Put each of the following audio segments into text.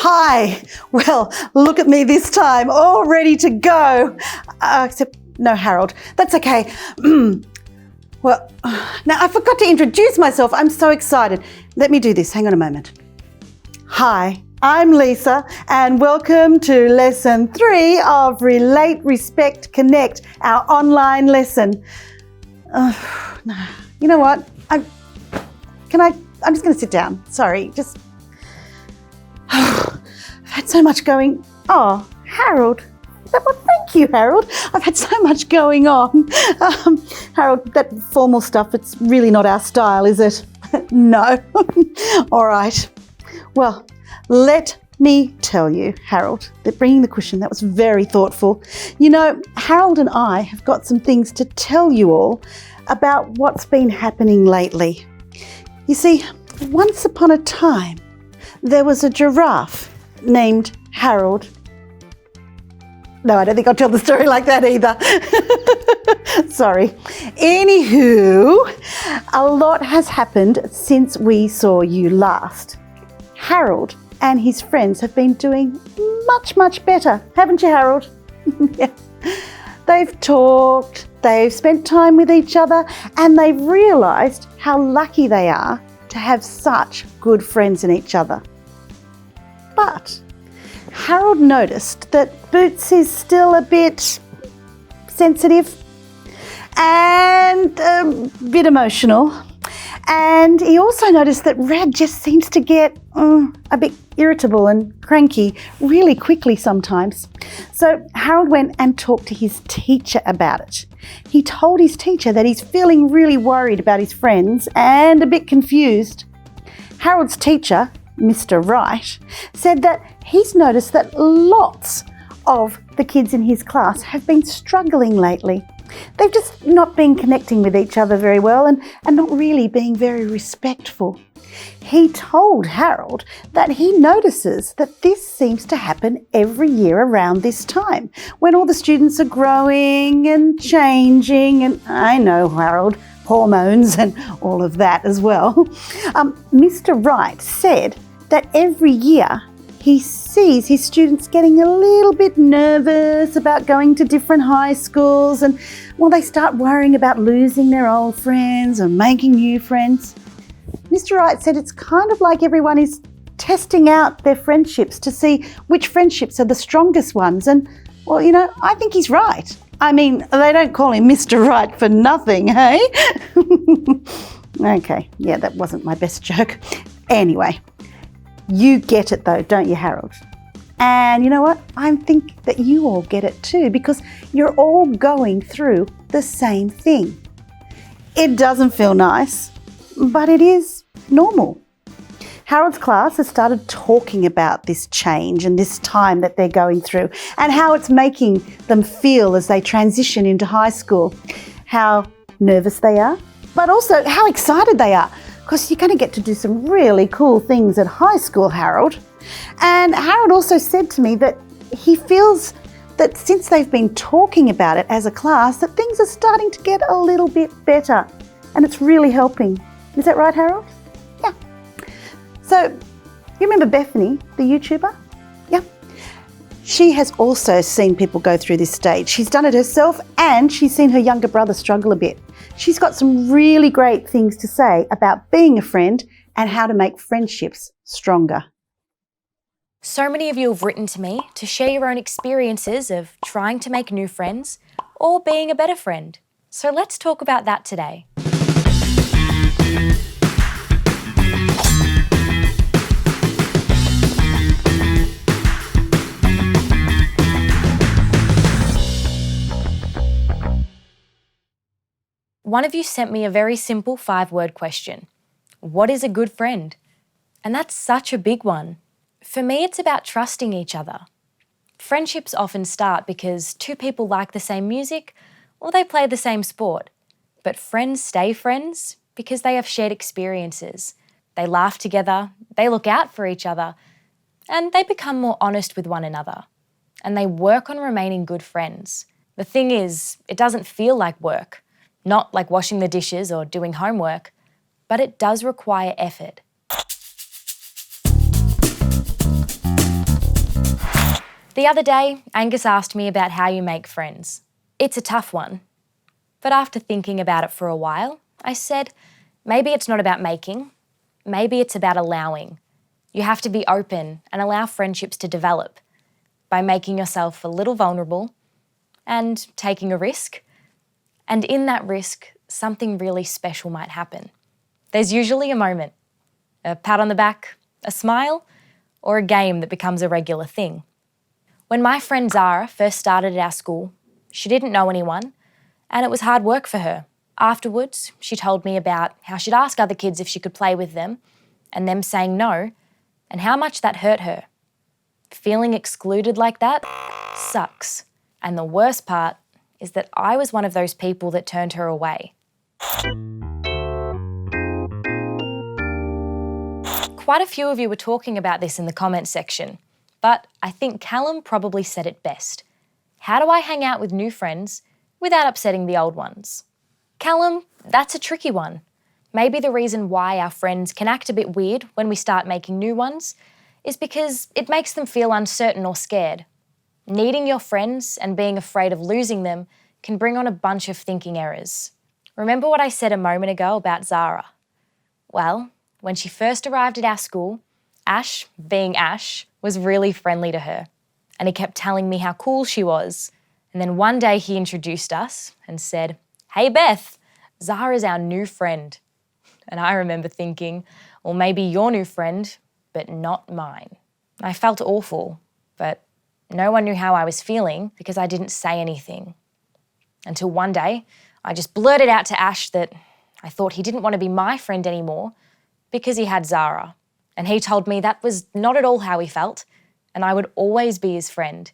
Hi. Well, look at me this time, all ready to go. Except, no, Harold. That's okay. Well, now I forgot to introduce myself. I'm so excited. Let me do this. Hang on a moment. Hi, I'm Lisa, and welcome to Lesson 3 of Relate, Respect, Connect, our online lesson. No. You know what? I'm just going to sit down. Sorry, I've had so much going. Oh, Harold. Well, thank you, Harold. I've had so much going on. Harold, that formal stuff, it's really not our style, is it? No. All right. Well, let me tell you, Harold, that bringing the cushion, that was very thoughtful. You know, Harold and I have got some things to tell you all about what's been happening lately. You see, once upon a time, there was a giraffe named Harold. No, I don't think I'll tell the story like that either. Sorry. Anywho, a lot has happened since we saw you last. Harold and his friends have been doing much, much better, haven't you, Harold? Yeah. They've talked, they've spent time with each other, and they've realised how lucky they are to have such good friends in each other. But Harold noticed that Boots is still a bit sensitive and a bit emotional. And he also noticed that Red just seems to get a bit irritable and cranky really quickly sometimes. So Harold went and talked to his teacher about it. He told his teacher that he's feeling really worried about his friends and a bit confused. Harold's teacher, Mr. Wright, said that he's noticed that lots of the kids in his class have been struggling lately. They've just not been connecting with each other very well and not really being very respectful. He told Harold that he notices that this seems to happen every year around this time, when all the students are growing and changing, and I know, Harold, hormones and all of that as well. Mr. Wright said that every year he sees his students getting a little bit nervous about going to different high schools, and they start worrying about losing their old friends and making new friends. Mr. Wright said it's kind of like everyone is testing out their friendships to see which friendships are the strongest ones. And, I think he's right. I mean, they don't call him Mr. Right for nothing, hey? Okay, yeah, that wasn't my best joke. Anyway, you get it though, don't you, Harold? And you know what? I think that you all get it too, because you're all going through the same thing. It doesn't feel nice, but it is normal. Harold's class has started talking about this change and this time that they're going through and how it's making them feel as they transition into high school, how nervous they are, but also how excited they are, because you're going to get to do some really cool things at high school, Harold. And Harold also said to me that he feels that since they've been talking about it as a class, that things are starting to get a little bit better, and it's really helping. Is that right, Harold? Yeah. So, you remember Bethany, the YouTuber? Yeah. She has also seen people go through this stage. She's done it herself, and she's seen her younger brother struggle a bit. She's got some really great things to say about being a friend and how to make friendships stronger. So many of you have written to me to share your own experiences of trying to make new friends or being a better friend. So let's talk about that today. One of you sent me a very simple 5-word question. What is a good friend? And that's such a big one. For me, it's about trusting each other. Friendships often start because two people like the same music or they play the same sport. But friends stay friends because they have shared experiences. They laugh together, they look out for each other, and they become more honest with one another. And they work on remaining good friends. The thing is, it doesn't feel like work. Not like washing the dishes or doing homework, but it does require effort. The other day, Angus asked me about how you make friends. It's a tough one. But after thinking about it for a while, I said, maybe it's not about making, maybe it's about allowing. You have to be open and allow friendships to develop by making yourself a little vulnerable and taking a risk. And in that risk, something really special might happen. There's usually a moment, a pat on the back, a smile, or a game that becomes a regular thing. When my friend Zara first started at our school, she didn't know anyone, and it was hard work for her. Afterwards, she told me about how she'd ask other kids if she could play with them, and them saying no, and how much that hurt her. Feeling excluded like that sucks. And the worst part is that I was one of those people that turned her away. Quite a few of you were talking about this in the comments section, but I think Callum probably said it best. How do I hang out with new friends without upsetting the old ones? Callum, that's a tricky one. Maybe the reason why our friends can act a bit weird when we start making new ones is because it makes them feel uncertain or scared. Needing your friends and being afraid of losing them can bring on a bunch of thinking errors. Remember what I said a moment ago about Zara? Well, when she first arrived at our school, Ash, being Ash, was really friendly to her, and he kept telling me how cool she was. And then one day he introduced us and said, "Hey Beth, Zara's our new friend." And I remember thinking, well, maybe your new friend, but not mine. I felt awful, but no one knew how I was feeling because I didn't say anything. Until one day, I just blurted out to Ash that I thought he didn't want to be my friend anymore because he had Zara. And he told me that was not at all how he felt, and I would always be his friend.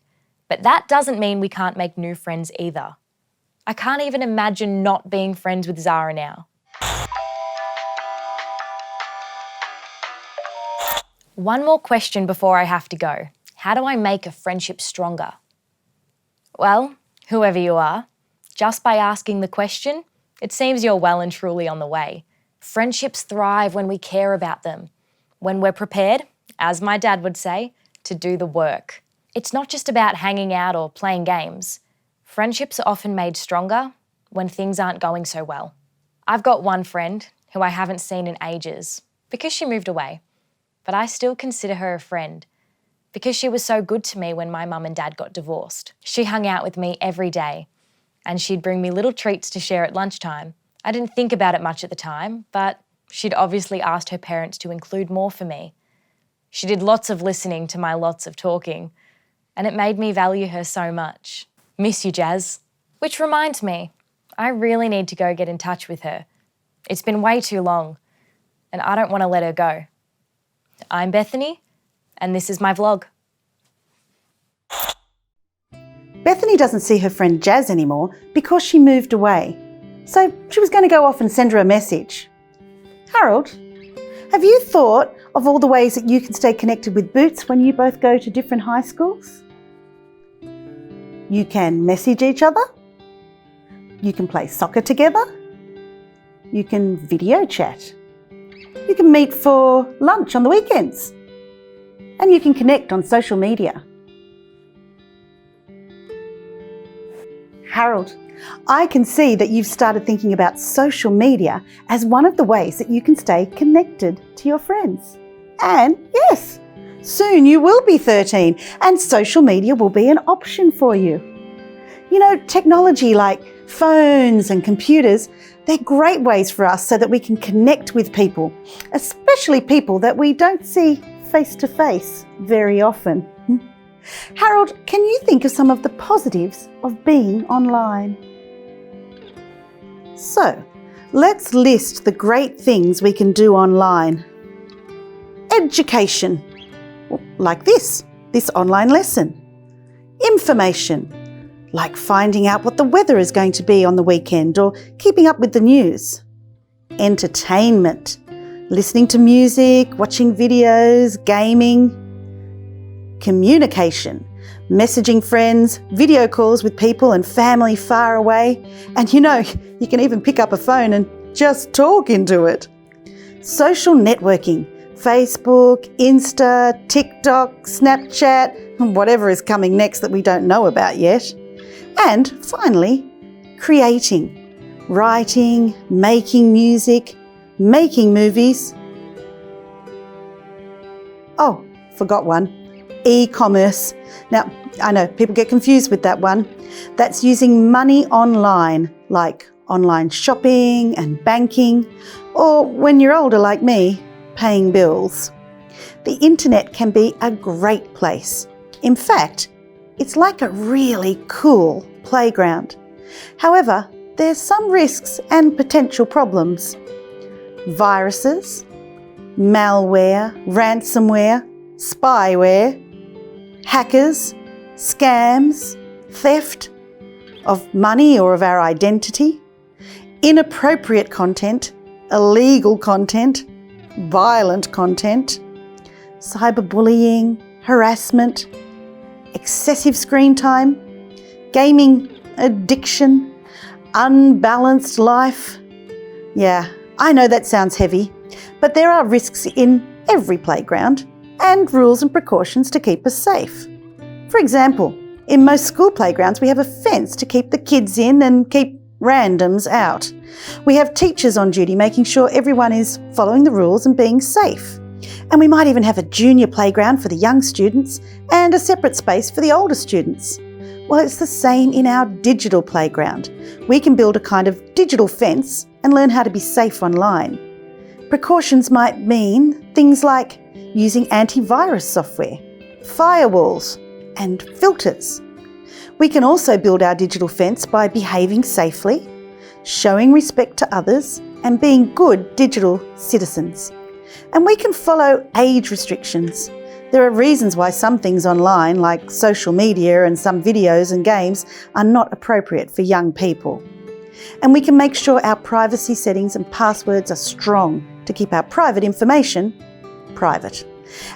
But that doesn't mean we can't make new friends either. I can't even imagine not being friends with Zara now. One more question before I have to go. How do I make a friendship stronger? Well, whoever you are, just by asking the question, it seems you're well and truly on the way. Friendships thrive when we care about them, when we're prepared, as my dad would say, to do the work. It's not just about hanging out or playing games. Friendships are often made stronger when things aren't going so well. I've got one friend who I haven't seen in ages because she moved away, but I still consider her a friend because she was so good to me when my mum and dad got divorced. She hung out with me every day and she'd bring me little treats to share at lunchtime. I didn't think about it much at the time, but she'd obviously asked her parents to include more for me. She did lots of listening to my lots of talking, and it made me value her so much. Miss you, Jazz. Which reminds me, I really need to go get in touch with her. It's been way too long, and I don't want to let her go. I'm Bethany, and this is my vlog. Bethany doesn't see her friend Jazz anymore because she moved away. So she was going to go off and send her a message. Harold, have you thought of all the ways that you can stay connected with Boots when you both go to different high schools? You can message each other. You can play soccer together. You can video chat. You can meet for lunch on the weekends. And you can connect on social media. Harold, I can see that you've started thinking about social media as one of the ways that you can stay connected to your friends. And yes, soon you will be 13 and social media will be an option for you. You know, technology like phones and computers, they're great ways for us so that we can connect with people, especially people that we don't see face to face very often. Harold, can you think of some of the positives of being online? So, let's list the great things we can do online. Education, like this online lesson. Information, like finding out what the weather is going to be on the weekend or keeping up with the news. Entertainment, listening to music, watching videos, gaming. Communication, messaging friends, video calls with people and family far away. And you know, you can even pick up a phone and just talk into it. Social networking, Facebook, Insta, TikTok, Snapchat, whatever is coming next that we don't know about yet. And finally, creating. Writing, making music, making movies. Oh, forgot one. E-commerce. Now, I know people get confused with that one. That's using money online, like online shopping and banking, or when you're older like me, paying bills. The internet can be a great place. In fact, it's like a really cool playground. However, there's some risks and potential problems. Viruses, malware, ransomware, spyware, hackers, scams, theft of money or of our identity, inappropriate content, illegal content, violent content, cyberbullying, harassment, excessive screen time, gaming addiction, unbalanced life. Yeah, I know that sounds heavy, but there are risks in every playground and rules and precautions to keep us safe. For example, in most school playgrounds we have a fence to keep the kids in and keep randoms out. We have teachers on duty making sure everyone is following the rules and being safe. And we might even have a junior playground for the young students and a separate space for the older students. Well, it's the same in our digital playground. We can build a kind of digital fence and learn how to be safe online. Precautions might mean things like using antivirus software, firewalls, and filters. We can also build our digital fence by behaving safely, showing respect to others, and being good digital citizens. And we can follow age restrictions. There are reasons why some things online, like social media and some videos and games, are not appropriate for young people. And we can make sure our privacy settings and passwords are strong to keep our private information private.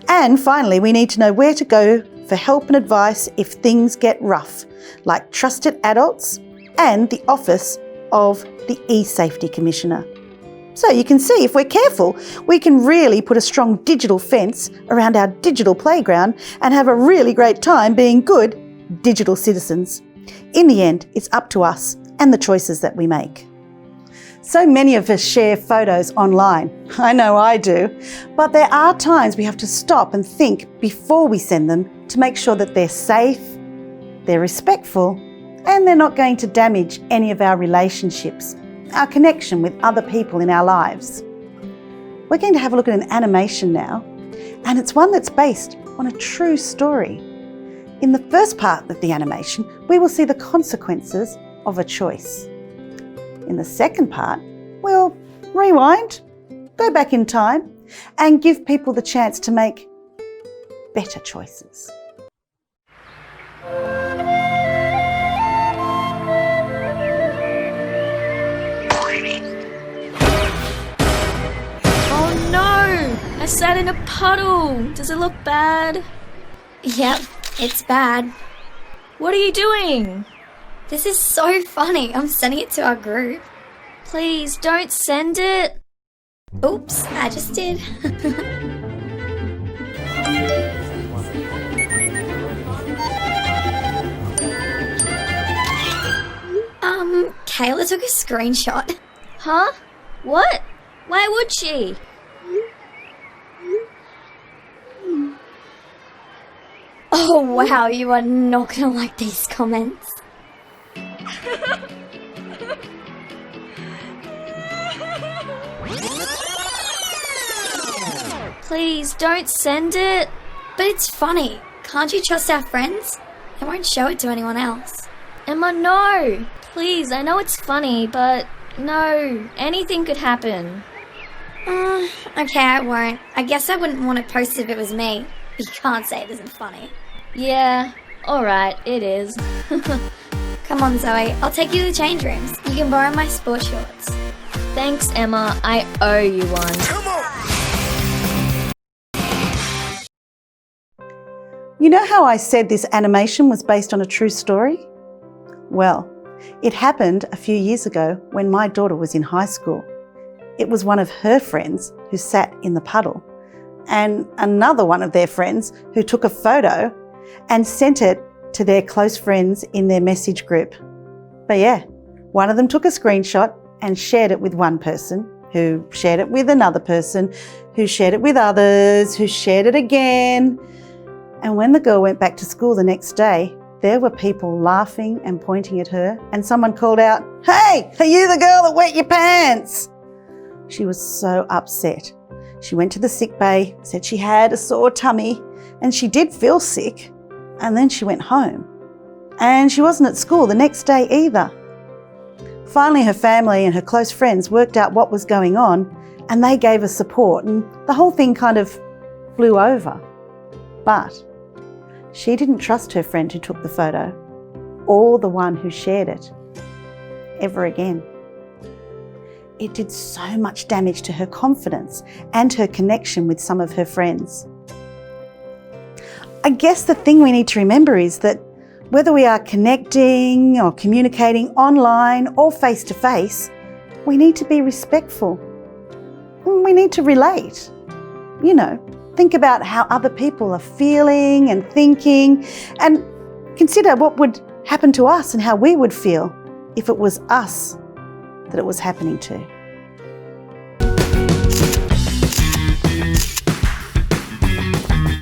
And finally, we need to know where to go for help and advice if things get rough, like trusted adults and the Office of the E-Safety Commissioner. So you can see, if we're careful, we can really put a strong digital fence around our digital playground and have a really great time being good digital citizens. In the end, it's up to us and the choices that we make. So many of us share photos online. I know I do. But there are times we have to stop and think before we send them to make sure that they're safe, they're respectful, and they're not going to damage any of our relationships, our connection with other people in our lives. We're going to have a look at an animation now, and it's one that's based on a true story. In the first part of the animation, we will see the consequences of a choice. In the second part, we'll rewind, go back in time, and give people the chance to make better choices. Oh no! I sat in a puddle! Does it look bad? Yep, it's bad. What are you doing? This is so funny. I'm sending it to our group. Please, don't send it. Oops, I just did. Kayla took a screenshot. Huh? What? Why would she? Oh wow, you are not gonna like these comments. Please, don't send it. But it's funny. Can't you trust our friends? I won't show it to anyone else. Emma, no. Please, I know it's funny, but no. Anything could happen. Okay, I won't. I guess I wouldn't want to post if it was me. You can't say it isn't funny. Yeah, alright, it is. Come on, Zoe. I'll take you to the change rooms. You can borrow my sports shorts. Thanks, Emma. I owe you one. Come on! You know how I said this animation was based on a true story? Well, it happened a few years ago when my daughter was in high school. It was one of her friends who sat in the puddle, and another one of their friends who took a photo and sent it to their close friends in their message group. But yeah, one of them took a screenshot and shared it with one person, who shared it with another person, who shared it with others, who shared it again. And when the girl went back to school the next day, there were people laughing and pointing at her, and someone called out, "Hey, are you the girl that wet your pants?" She was so upset. She went to the sick bay, said she had a sore tummy, and she did feel sick. And then she went home. And she wasn't at school the next day either. Finally, her family and her close friends worked out what was going on, and they gave her support, and the whole thing kind of blew over. But she didn't trust her friend who took the photo, or the one who shared it, ever again. It did so much damage to her confidence and her connection with some of her friends. I guess the thing we need to remember is that whether we are connecting or communicating online or face to face, we need to be respectful. We need to relate. Think about how other people are feeling and thinking, and consider what would happen to us and how we would feel if it was us that it was happening to.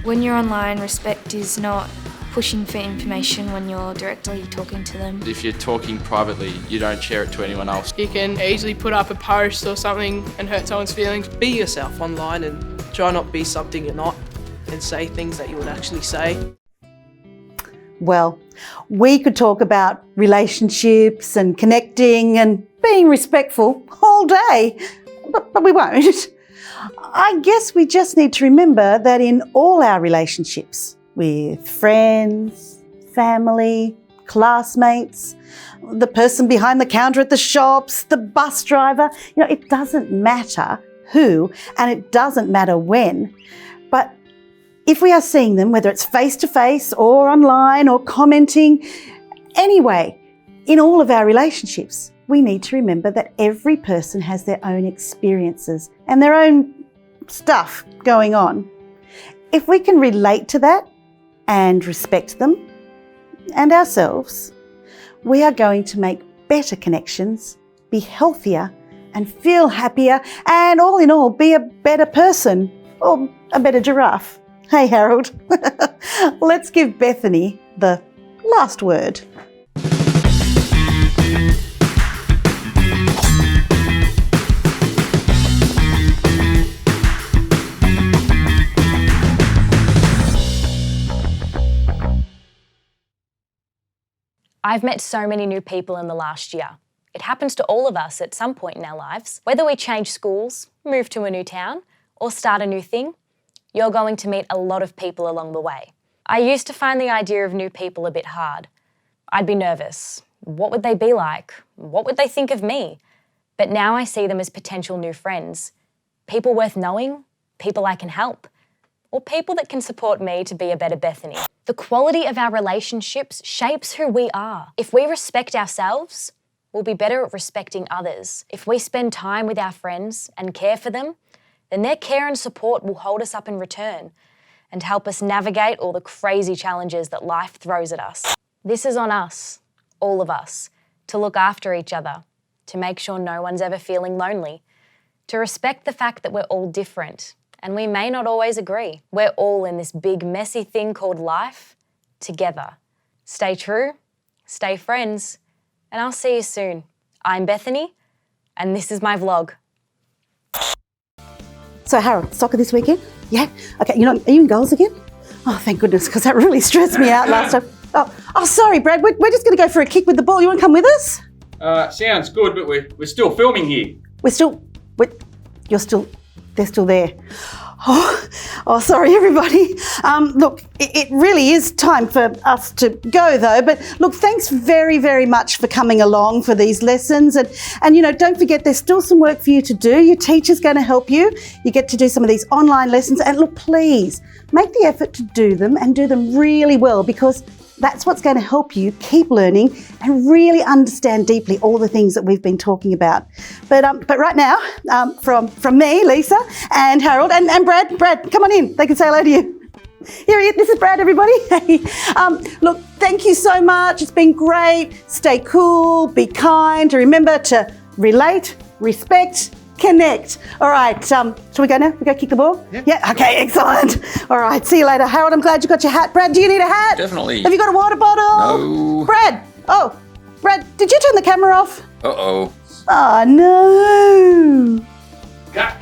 When you're online, respect is not pushing for information when you're directly talking to them. If you're talking privately, you don't share it to anyone else. You can easily put up a post or something and hurt someone's feelings. Be yourself online and try not be something you're not, and say things that you would actually say. Well, we could talk about relationships and connecting and being respectful all day, but we won't. I guess we just need to remember that in all our relationships, with friends, family, classmates, the person behind the counter at the shops, the bus driver, it doesn't matter who, and it doesn't matter when, but if we are seeing them, whether it's face-to-face or online or commenting, anyway, in all of our relationships, we need to remember that every person has their own experiences and their own stuff going on. If we can relate to that and respect them and ourselves, we are going to make better connections, be healthier and feel happier, and all in all, be a better person or a better giraffe. Hey, Harold, let's give Bethany the last word. I've met so many new people in the last year. It happens to all of us at some point in our lives. Whether we change schools, move to a new town, or start a new thing, you're going to meet a lot of people along the way. I used to find the idea of new people a bit hard. I'd be nervous. What would they be like? What would they think of me? But now I see them as potential new friends. People worth knowing, people I can help, or people that can support me to be a better Bethany. The quality of our relationships shapes who we are. If we respect ourselves, we'll be better at respecting others. If we spend time with our friends and care for them, then their care and support will hold us up in return and help us navigate all the crazy challenges that life throws at us. This is on us, all of us, to look after each other, to make sure no one's ever feeling lonely, to respect the fact that we're all different and we may not always agree. We're all in this big, messy thing called life together. Stay true, stay friends, and I'll see you soon. I'm Bethany, and this is my vlog. So, Harold, soccer this weekend? Yeah? Okay, are you in goals again? Oh, thank goodness, because that really stressed me out last time. Oh, sorry, Brad. We're just going to go for a kick with the ball. You want to come with us? Sounds good, but we're still filming here. They're still there. Oh, sorry, everybody. Look, it really is time for us to go, though. But look, thanks very, very much for coming along for these lessons. And don't forget, there's still some work for you to do. Your teacher's going to help you. You get to do some of these online lessons. And look, please, make the effort to do them and do them really well, because That's what's going to help you keep learning and really understand deeply all the things that we've been talking about. But right now, from me, Lisa, and Harold, and Brad, come on in. They can say hello to you. Here he is. This is Brad, everybody. Hey. Look, thank you so much. It's been great. Stay cool, be kind. Remember to relate, respect, connect. All right, shall we go now? We go kick the ball? Yep. Yeah, okay, excellent. All right, see you later. Harold, I'm glad you got your hat. Brad, do you need a hat? Definitely. Have you got a water bottle? No. Brad, Brad, did you turn the camera off? Uh-oh. Oh, no. Cut.